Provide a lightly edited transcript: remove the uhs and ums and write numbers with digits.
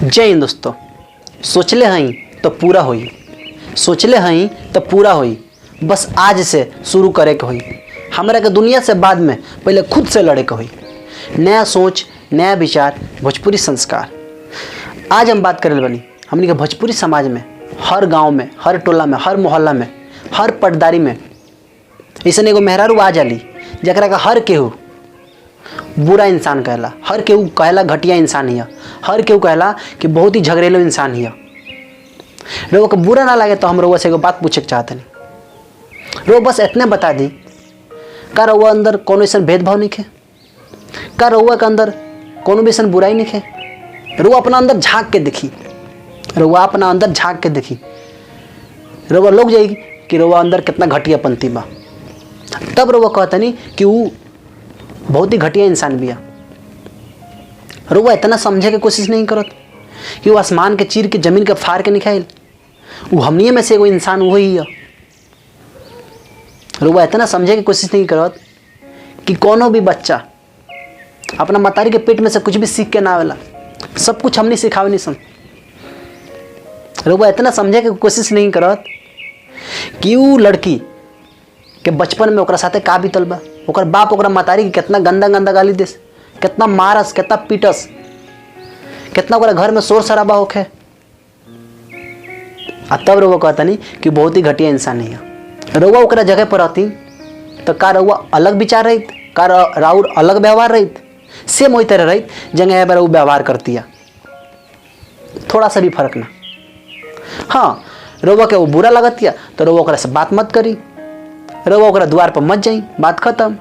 जय हिंद दोस्तों। सोचले हई तो पूरा होई, सोचले हई तो पूरा होई, बस आज से शुरू करे के होई। हमरा के दुनिया से बाद में पहले खुद से लड़े के होई। नया सोच, नया विचार, भोजपुरी संस्कार। आज हम बात करे बनी हमनी के भोजपुरी समाज में हर गांव में, हर टोला में, हर मोहल्ला में, हर पटदारी में ऐसे एगो मेहरारू आ जाली जकरा का हर केहू बुरा इंसान कहला, हर केहू कहला घटिया इंसान हिया, हर केहू कहला कि बहुत ही झगड़ेलू इंसान हिया। रउआ को बुरा ना लगे तो हम रउआ से एगो बात पूछे के चाहते नहीं। रउआ बस इतने बता दी, का रउआ अंदर कोनो ऐसा भेदभाव नहीं है? का रउआ के अंदर कोनो भी ऐसा बुराई नहीं है? रउआ अपना अंदर झाँक के देखी, रउआ अपना अंदर झाँक के देखी, रउआ लोग जाएगी कि रउआ अंदर कितना घटियापंती बा। तब रउआ कहता नहीं कि वो बहुत ही घटिया इंसान भी है। रउआ इतना समझे के कोशिश नहीं करत कि वो आसमान के चीर के जमीन के फाड़ के निकाल, वो हमनिए में से एगो इंसान वही है। रउआ इतना समझे के कोशिश नहीं करत कि कोनो भी बच्चा अपना मतारी के पेट में से कुछ भी सीख के ना आवेला, सब कुछ हमने सिखावे नहीं सन। रउआ इतना समझे के कोशिश नहीं करत कि वो लड़की के बचपन में ओकरा साथे का बीतल बा, ओकर बाप ओकरा मतारी के कितना गंदा गंदा गाली देस, कितना मारस, कितना पीटस, कितना ओकरा घर में शोर शराबा होखे। तब रउआ कहता नहीं कि बहुत ही घटिया इंसान है। रउआ ओकरा जगह पर रहती तो का रउआ अलग विचार रहित, का राउर अलग व्यवहार रहित, सेम वही तरह रहित जगह पर वो व्यवहार करती है, थोड़ा सा भी फर्क ना। हाँ, रउआ के वो बुरा लगत या तो रउआ ओकरा से बात मत करी, रउआ ओकरा द्वार पर मत जाई, बात खत्म।